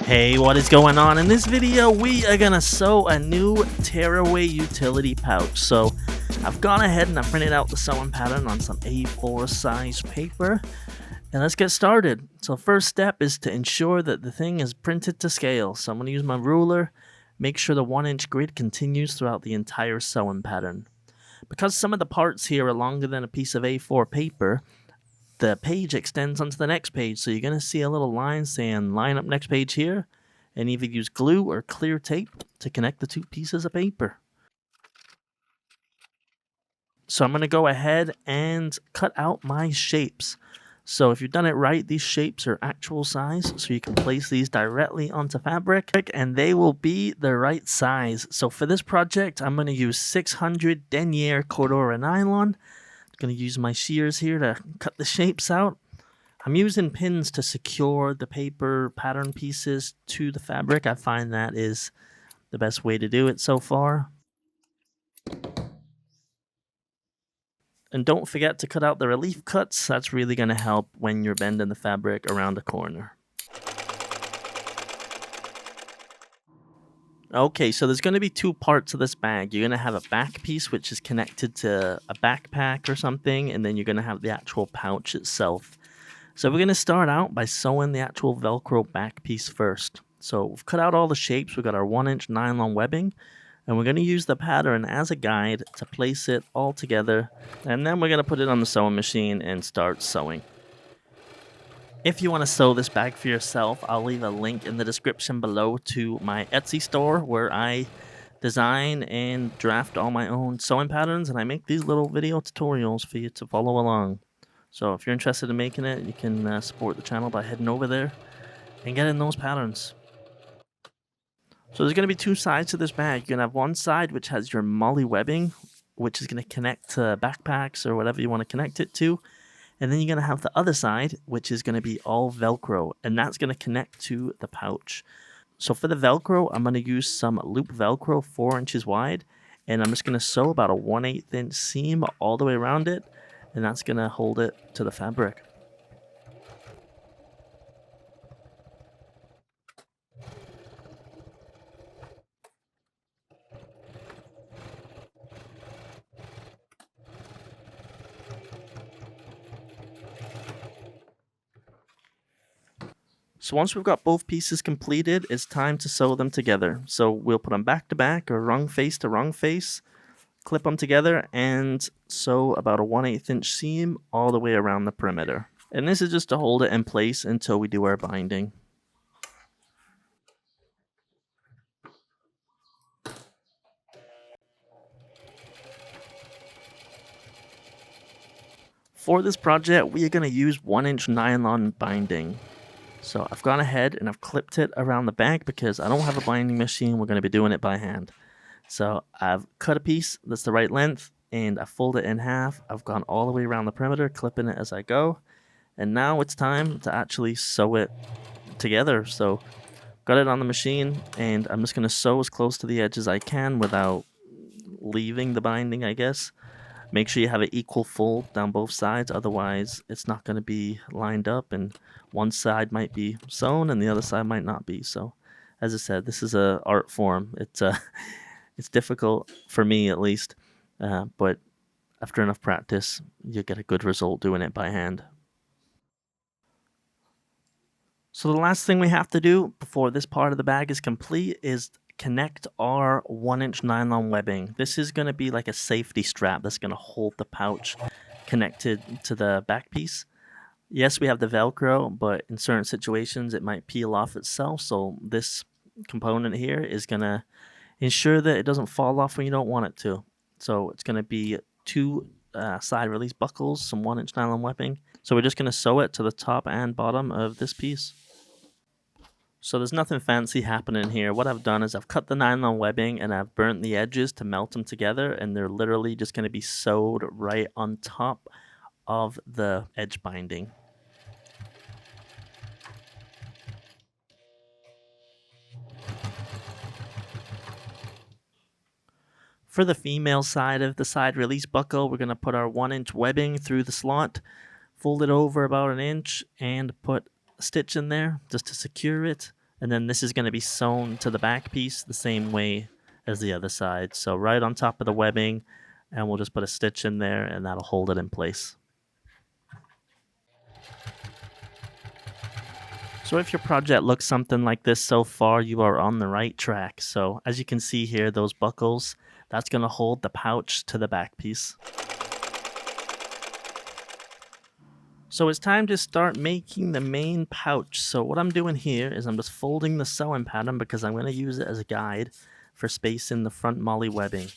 Hey, what is going on? In this video, we are gonna sew a new tearaway utility pouch. So I've gone ahead and I printed out the sewing pattern on some A4 size paper. And let's get started. So first step is to ensure that the thing is printed to scale. So I'm gonna use my ruler, make sure the 1-inch grid continues throughout the entire sewing pattern. Because some of the parts here are longer than a piece of A4 paper, the page extends onto the next page, so you're going to see a little line saying line up next page here, and either use glue or clear tape to connect the two pieces of paper. So I'm going to go ahead and cut out my shapes. So if you've done it right, these shapes are actual size, so you can place these directly onto fabric and they will be the right size. So for this project, I'm going to use 600 denier Cordura nylon. Going to use my shears here to cut the shapes out. I'm using pins to secure the paper pattern pieces to the fabric. I find that is the best way to do it so far. And don't forget to cut out the relief cuts. That's really going to help when you're bending the fabric around the corner. Okay, so there's going to be two parts of this bag. You're going to have a back piece, which is connected to a backpack or something, and then you're going to have the actual pouch itself. So we're going to start out by sewing the actual Velcro back piece first. So we've cut out all the shapes. We've got our 1-inch nylon webbing, and we're going to use the pattern as a guide to place it all together, and then we're going to put it on the sewing machine and start sewing. If you want to sew this bag for yourself, I'll leave a link in the description below to my Etsy store where I design and draft all my own sewing patterns, and I make these little video tutorials for you to follow along. So if you're interested in making it, you can support the channel by heading over there and getting those patterns. So there's going to be two sides to this bag. You're going to have one side which has your MOLLE webbing, which is going to connect to backpacks or whatever you want to connect it to. And then you're going to have the other side, which is going to be all Velcro, and that's going to connect to the pouch. So for the Velcro, I'm going to use some loop Velcro 4 inches wide, and I'm just going to sew about a 1/8 inch seam all the way around it, and that's going to hold it to the fabric. So once we've got both pieces completed, it's time to sew them together. So we'll put them back to back or wrong face to wrong face, clip them together, and sew about a 1/8 inch seam all the way around the perimeter. And this is just to hold it in place until we do our binding. For this project, we are going to use 1-inch nylon binding. So I've gone ahead and I've clipped it around the back because I don't have a binding machine. We're going to be doing it by hand. So I've cut a piece that's the right length and I fold it in half. I've gone all the way around the perimeter, clipping it as I go. And now it's time to actually sew it together. So got it on the machine and I'm just going to sew as close to the edge as I can without leaving the binding, I guess. Make sure you have an equal fold down both sides, otherwise it's not going to be lined up and one side might be sewn and the other side might not be. So as I said, this is an art form. It's difficult for me at least, but after enough practice you get a good result doing it by hand. So the last thing we have to do before this part of the bag is complete is connect our 1-inch nylon webbing. This is going to be like a safety strap that's going to hold the pouch connected to the back piece. Yes, we have the Velcro, but in certain situations it might peel off itself. So this component here is going to ensure that it doesn't fall off when you don't want it to. So it's going to be two side release buckles, some 1-inch nylon webbing. So we're just going to sew it to the top and bottom of this piece. So there's nothing fancy happening here. What I've done is I've cut the nylon webbing and I've burnt the edges to melt them together, and they're literally just going to be sewed right on top of the edge binding. For the female side of the side release buckle, we're going to put our 1-inch webbing through the slot, fold it over about 1 inch, and put a stitch in there just to secure it. And then this is going to be sewn to the back piece the same way as the other side. So right on top of the webbing, and we'll just put a stitch in there and that'll hold it in place. So if your project looks something like this so far, you are on the right track. So as you can see here, those buckles, that's going to hold the pouch to the back piece. So it's time to start making the main pouch. So what I'm doing here is I'm just folding the sewing pattern because I'm going to use it as a guide for spacing the front MOLLE webbing.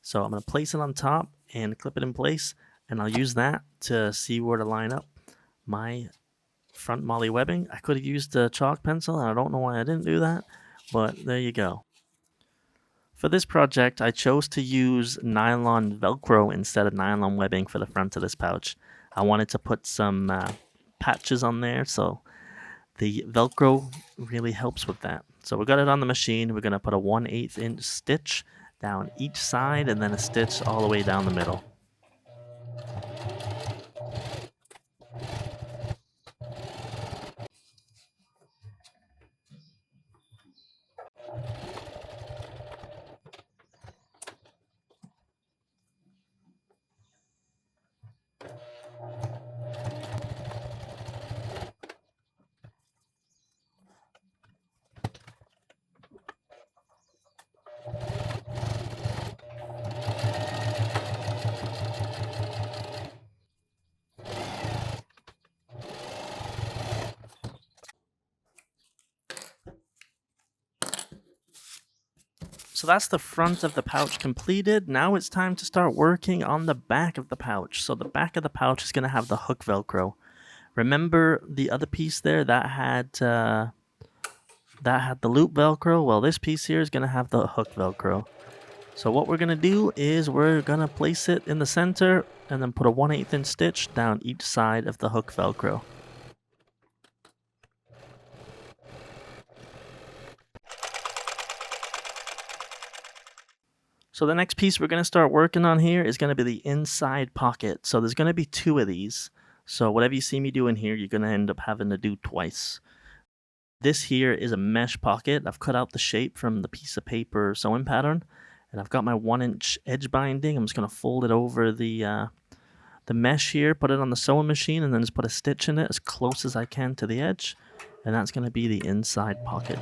So I'm going to place it on top and clip it in place, and I'll use that to see where to line up my front MOLLE webbing. I could have used a chalk pencil, and I don't know why I didn't do that, but there you go. For this project, I chose to use nylon Velcro instead of nylon webbing for the front of this pouch. I wanted to put some patches on there, so the Velcro really helps with that. So we got it on the machine. We're going to put a 1/8 inch stitch down each side and then a stitch all the way down the middle. So that's the front of the pouch completed. Now it's time to start working on the back of the pouch. So the back of the pouch is going to have the hook Velcro. Remember the other piece there that had the loop Velcro? Well, this piece here is going to have the hook Velcro. So what we're going to do is we're going to place it in the center and then put a 1/8 inch stitch down each side of the hook Velcro. So the next piece we're going to start working on here is going to be the inside pocket. So there's going to be 2 of these. So whatever you see me doing here, you're going to end up having to do twice. This here is a mesh pocket. I've cut out the shape from the piece of paper sewing pattern, and I've got my 1-inch edge binding. I'm just going to fold it over the mesh here, put it on the sewing machine, and then just put a stitch in it as close as I can to the edge, and that's going to be the inside pocket.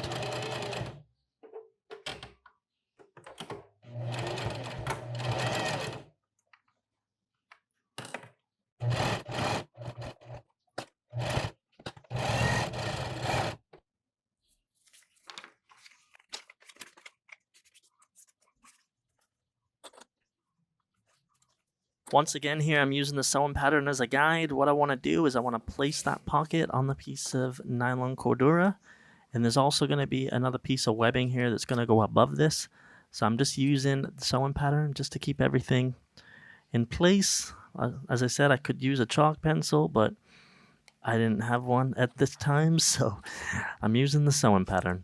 Once again here, I'm using the sewing pattern as a guide. What I want to do is I want to place that pocket on the piece of nylon cordura, and there's also going to be another piece of webbing here that's going to go above this. So I'm just using the sewing pattern just to keep everything in place. As I said, I could use a chalk pencil, but I didn't have one at this time, so I'm using the sewing pattern.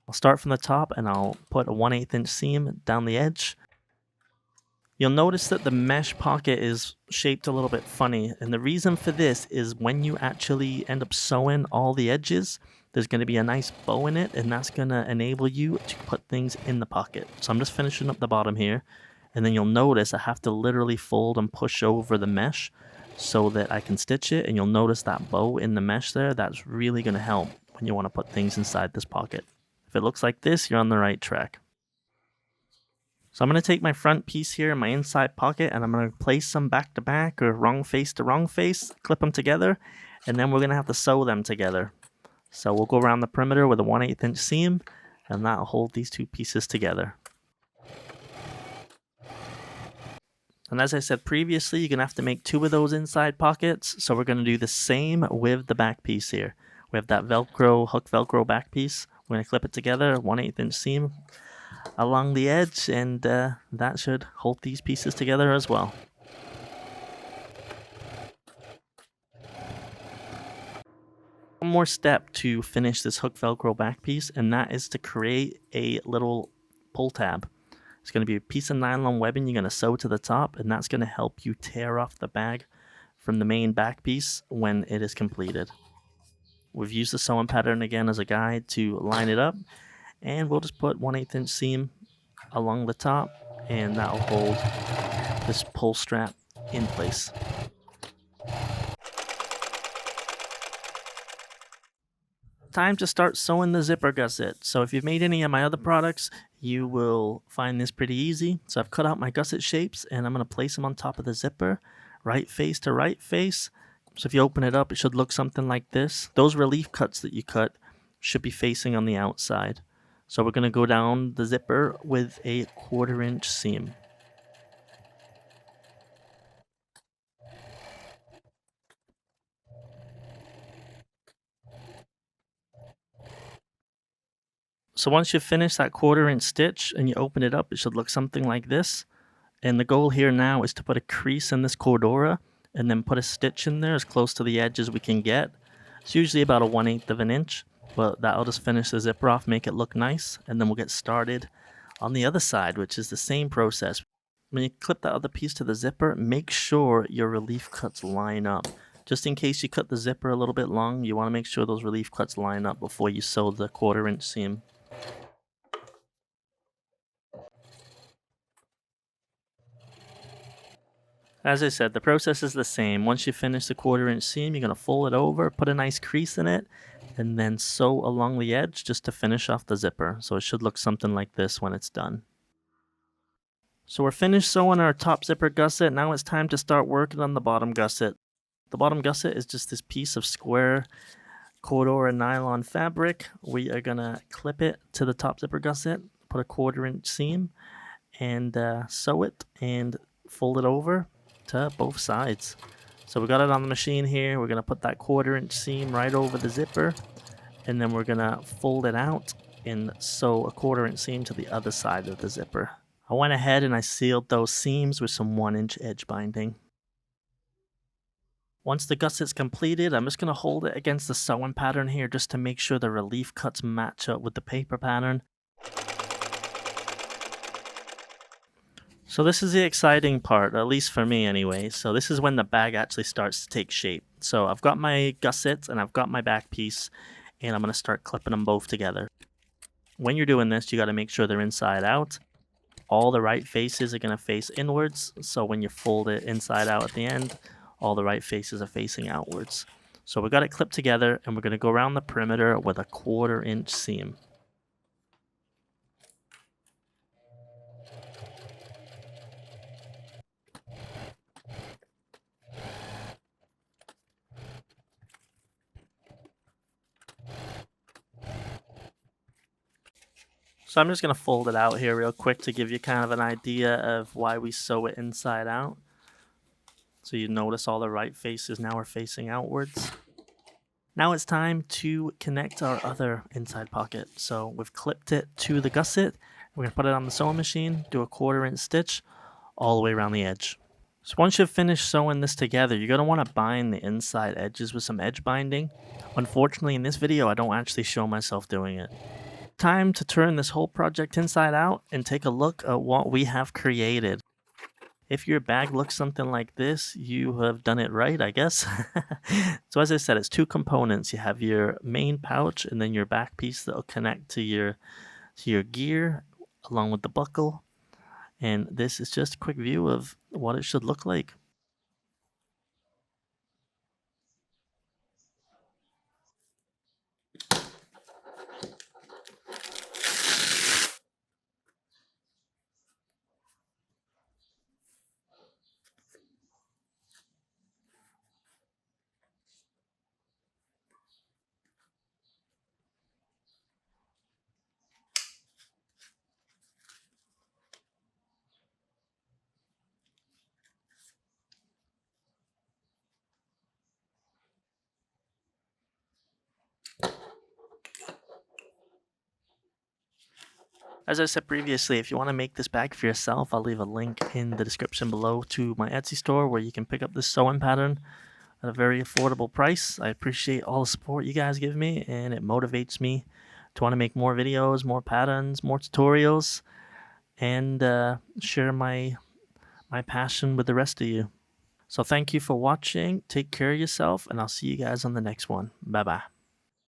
I'll start from the top and I'll put a 1/8 inch seam down the edge. You'll notice that the mesh pocket is shaped a little bit funny, and the reason for this is when you actually end up sewing all the edges, there's going to be a nice bow in it, and that's going to enable you to put things in the pocket. So I'm just finishing up the bottom here, and then you'll notice I have to literally fold and push over the mesh so that I can stitch it, and you'll notice that bow in the mesh there. That's really going to help when you want to put things inside this pocket. If it looks like this, you're on the right track. So I'm going to take my front piece here in my inside pocket, and I'm going to place them back to back or wrong face to wrong face, clip them together, and then we're going to have to sew them together. So we'll go around the perimeter with a 1/8 inch seam, and that'll hold these 2 pieces together. And as I said previously, you're going to have to make 2 of those inside pockets, so we're going to do the same with the back piece here. We have that Velcro, hook Velcro back piece. We're going to clip it together, 1/8 inch seam along the edge, and that should hold these pieces together as well. One more step to finish this hook Velcro back piece, and that is to create a little pull tab. It's going to be a piece of nylon webbing you're going to sew to the top, and that's going to help you tear off the bag from the main back piece when it is completed. We've used the sewing pattern again as a guide to line it up, and we'll just put 1/8 inch seam along the top, and that'll hold this pull strap in place. Time to start sewing the zipper gusset. So if you've made any of my other products, you will find this pretty easy. So I've cut out my gusset shapes, and I'm going to place them on top of the zipper, right face to right face. So if you open it up, it should look something like this. Those relief cuts that you cut should be facing on the outside. So we're going to go down the zipper with a 1/4 inch seam. So once you've finished that 1/4 inch stitch and you open it up, it should look something like this. And the goal here now is to put a crease in this cordura and then put a stitch in there as close to the edge as we can get. It's usually about a 1/8 of an inch, but that'll just finish the zipper off, make it look nice, and then we'll get started on the other side, which is the same process. When you clip that other piece to the zipper, make sure your relief cuts line up. Just in case you cut the zipper a little bit long, you want to make sure those relief cuts line up before you sew the 1/4 inch seam. As I said, the process is the same. Once you finish the 1/4 inch seam, you're going to fold it over, put a nice crease in it, and then sew along the edge just to finish off the zipper. So it should look something like this when it's done. So we're finished sewing our top zipper gusset. Now it's time to start working on the bottom gusset. The bottom gusset is just this piece of square cordura nylon fabric. We are going to clip it to the top zipper gusset, put a 1/4 inch seam, and sew it and fold it over to both sides. So we got it on the machine here. We're going to put that 1/4 inch seam right over the zipper, and then we're going to fold it out and sew a 1/4 inch seam to the other side of the zipper. I went ahead and I sealed those seams with some 1 inch edge binding. Once the gusset's completed, I'm just going to hold it against the sewing pattern here just to make sure the relief cuts match up with the paper pattern. So this is the exciting part, at least for me anyway. So this is when the bag actually starts to take shape. So I've got my gussets and I've got my back piece, and I'm going to start clipping them both together. When you're doing this, you got to make sure they're inside out. All the right faces are going to face inwards. So when you fold it inside out at the end, all the right faces are facing outwards. So we got it clipped together, and we're going to go around the perimeter with a 1/4 inch seam. So I'm just going to fold it out here real quick to give you kind of an idea of why we sew it inside out. So you notice all the right faces now are facing outwards. Now it's time to connect our other inside pocket. So we've clipped it to the gusset. We're going to put it on the sewing machine, do a 1/4 inch stitch all the way around the edge. So once you've finished sewing this together, you're going to want to bind the inside edges with some edge binding. Unfortunately, in this video, I don't actually show myself doing it. Time to turn this whole project inside out and take a look at what we have created. If your bag looks something like this, you have done it right, I guess. So as I said, it's two components. You have your main pouch and then your back piece that will connect to your gear along with the buckle. And this is just a quick view of what it should look like. As I said previously, if you want to make this bag for yourself, I'll leave a link in the description below to my Etsy store where you can pick up this sewing pattern at a very affordable price. I appreciate all the support you guys give me, and it motivates me to want to make more videos, more patterns, more tutorials, and share my passion with the rest of you. So thank you for watching. Take care of yourself, and I'll see you guys on the next one. Bye bye.